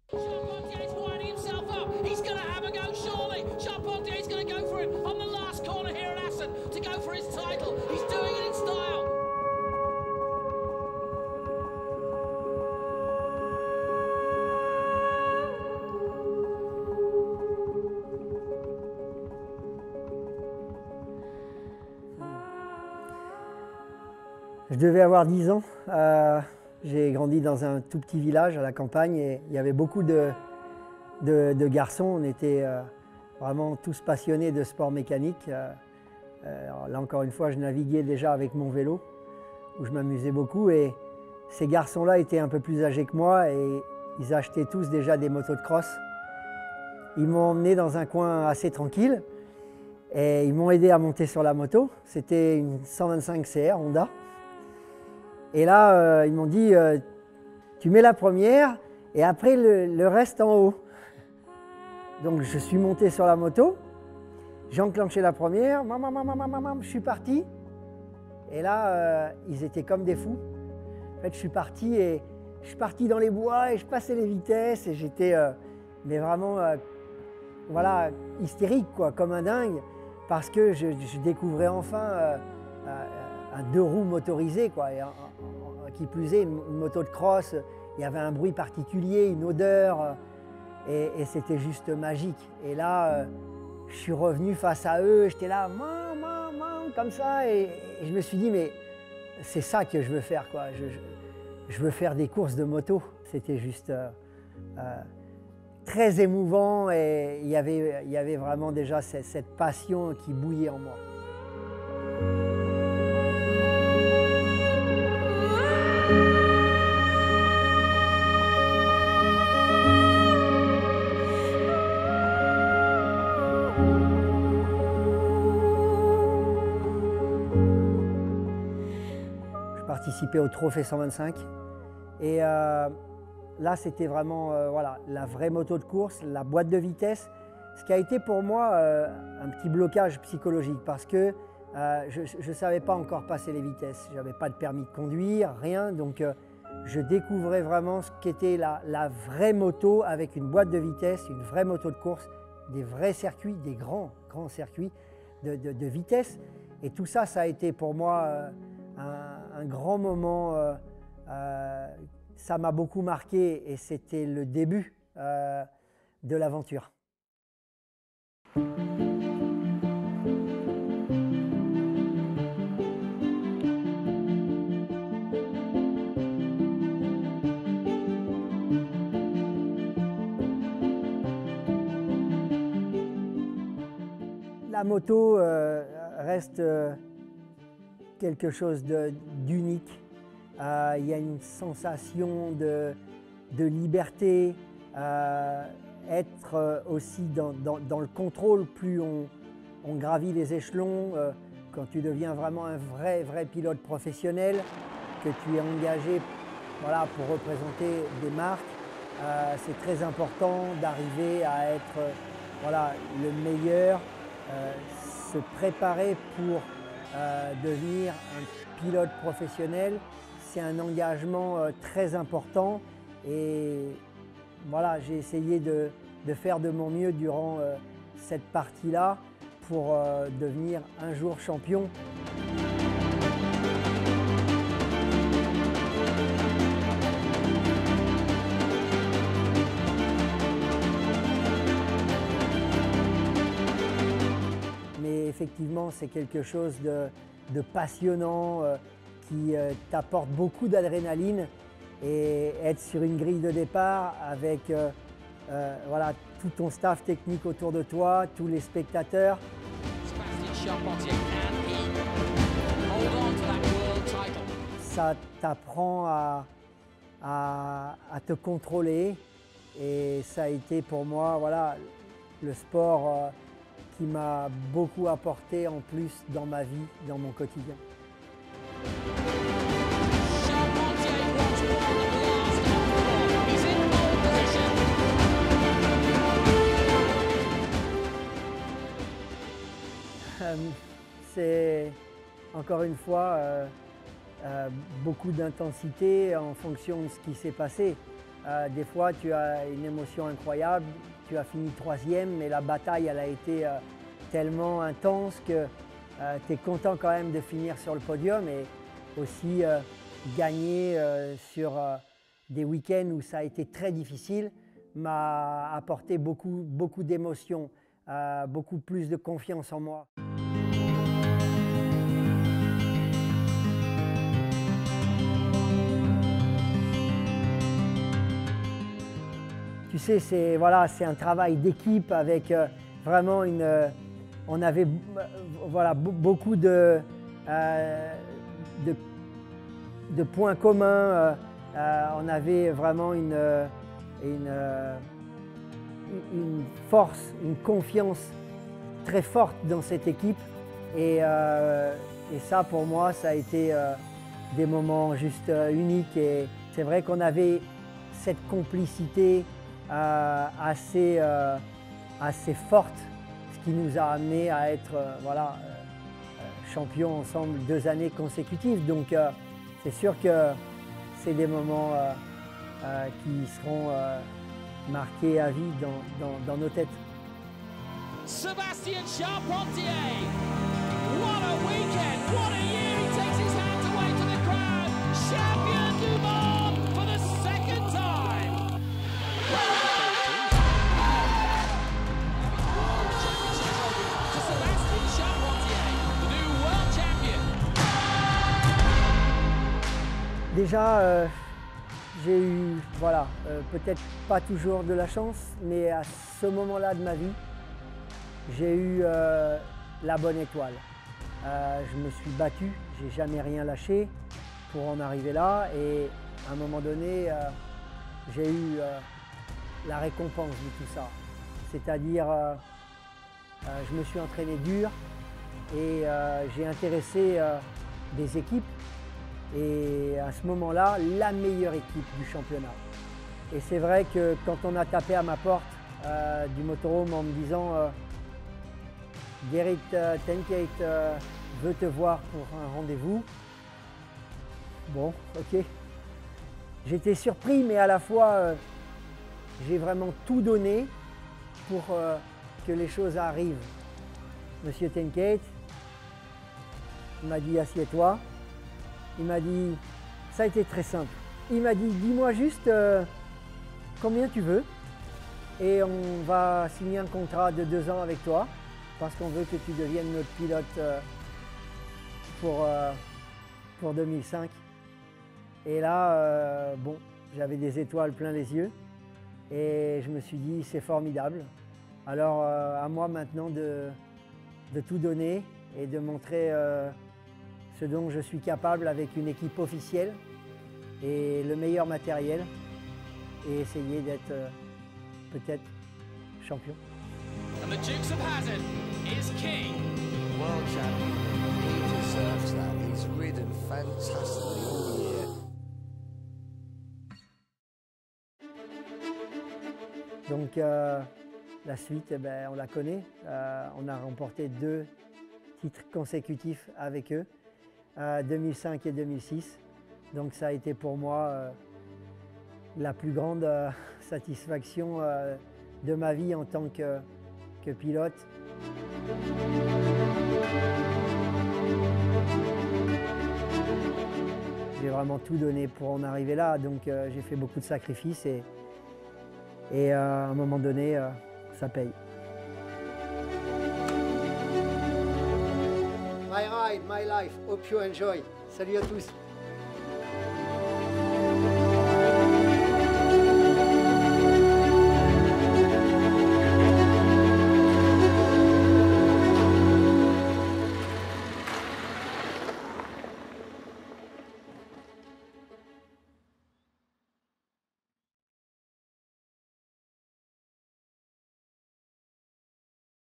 Charpentier's winding himself up. He's going to have a go, surely. Charpentier's going to go for it on the last corner here at Assen to go for his title. He's doing it in style. Je devais avoir 10 ans. J'ai grandi dans un tout petit village à la campagne et il y avait beaucoup de garçons. On était vraiment tous passionnés de sport mécanique. Là encore une fois, je naviguais déjà avec mon vélo où je m'amusais beaucoup et ces garçons-là étaient un peu plus âgés que moi et ils achetaient tous déjà des motos de cross. Ils m'ont emmené dans un coin assez tranquille et ils m'ont aidé à monter sur la moto. C'était une 125 CR Honda. Et là, ils m'ont dit, tu mets la première et après le reste en haut. Donc je suis monté sur la moto, j'ai enclenché la première, je suis parti. Et là, ils étaient comme des fous. En fait, je suis parti dans les bois et je passais les vitesses et j'étais mais vraiment voilà, hystérique, quoi, comme un dingue, parce que je découvrais enfin un deux roues motorisé, quoi. Qui plus est, une moto de cross, il y avait un bruit particulier, une odeur, et c'était juste magique. Et là, je suis revenu face à eux, j'étais là, comme ça, et je me suis dit, mais c'est ça que je veux faire, quoi. Je veux faire des courses de moto. C'était juste très émouvant, et il y avait vraiment déjà cette passion qui bouillait en moi. Participé au Trophée 125 et là c'était vraiment voilà, la vraie moto de course, la boîte de vitesse, ce qui a été pour moi un petit blocage psychologique parce que je ne savais pas encore passer les vitesses, j'avais pas de permis de conduire, rien, donc je découvrais vraiment ce qu'était la vraie moto avec une boîte de vitesse, une vraie moto de course, des vrais circuits, des grands circuits de vitesse, et tout ça, ça a été pour moi un grand moment, ça m'a beaucoup marqué et c'était le début de l'aventure. La moto reste quelque chose d'unique. Il y a une sensation de liberté, être aussi dans le contrôle. Plus on gravit les échelons, quand tu deviens vraiment un vrai pilote professionnel, que tu es engagé, voilà, pour représenter des marques, c'est très important d'arriver à être voilà, le meilleur, se préparer pour devenir un pilote professionnel. C'est un engagement très important et voilà, j'ai essayé de faire de mon mieux durant cette partie-là pour devenir un jour champion. Mais effectivement, c'est quelque chose de passionnant qui t'apporte beaucoup d'adrénaline, et être sur une grille de départ avec voilà, tout ton staff technique autour de toi, tous les spectateurs. Ça t'apprend à te contrôler, et ça a été pour moi voilà, le sport qui m'a beaucoup apporté en plus dans ma vie, dans mon quotidien. C'est encore une fois beaucoup d'intensité en fonction de ce qui s'est passé. Des fois, tu as une émotion incroyable, tu as fini 3e, mais la bataille elle a été tellement intense que tu es content quand même de finir sur le podium et aussi gagner sur des week-ends où ça a été très difficile m'a apporté beaucoup d'émotions, beaucoup plus de confiance en moi. Tu sais, c'est un travail d'équipe avec vraiment on avait beaucoup de points communs. On avait vraiment une force, une confiance très forte dans cette équipe. Et ça, pour moi, ça a été des moments juste uniques. Et c'est vrai qu'on avait cette complicité assez forte, ce qui nous a amené à être champions ensemble 2 années consécutives. Donc c'est sûr que c'est des moments qui seront marqués à vie dans nos têtes. Sébastien Charpentier, what a weekend, what a year, he takes his hands away to the crowd, champion du monde for the 2nd time. To Sébastien Charpentier, the new world champion. Déjà, j'ai eu, peut-être pas toujours de la chance, mais à ce moment-là de ma vie, j'ai eu la bonne étoile. Je me suis battu, j'ai jamais rien lâché pour en arriver là et à un moment donné, j'ai eu la récompense de tout ça. C'est-à-dire, je me suis entraîné dur et j'ai intéressé des équipes et à ce moment-là, la meilleure équipe du championnat. Et c'est vrai que quand on a tapé à ma porte du motorhome en me disant Gerrit Tenkate veut te voir pour un rendez-vous. Bon, ok. J'étais surpris, mais à la fois, j'ai vraiment tout donné pour que les choses arrivent. Monsieur Tenkate, il m'a dit assieds-toi. Il m'a dit, ça a été très simple. Il m'a dit, dis-moi juste combien tu veux et on va signer un contrat de 2 ans avec toi parce qu'on veut que tu deviennes notre pilote pour 2005. Et là, bon, j'avais des étoiles plein les yeux et je me suis dit, c'est formidable. Alors à moi maintenant de tout donner et de montrer ce dont je suis capable avec une équipe officielle et le meilleur matériel et essayer d'être peut-être champion. And the Dukes of Hazzard is king. World champion, he deserves that. He's ridden fantastically all year. Donc la suite, eh ben, on la connaît. On a remporté 2 titres consécutifs avec eux, 2005 et 2006. Donc ça a été pour moi la plus grande satisfaction de ma vie en tant que pilote. J'ai vraiment tout donné pour en arriver là, donc j'ai fait beaucoup de sacrifices et à un moment donné, ça paye. My ride, my life, hope you enjoy. Salut à tous.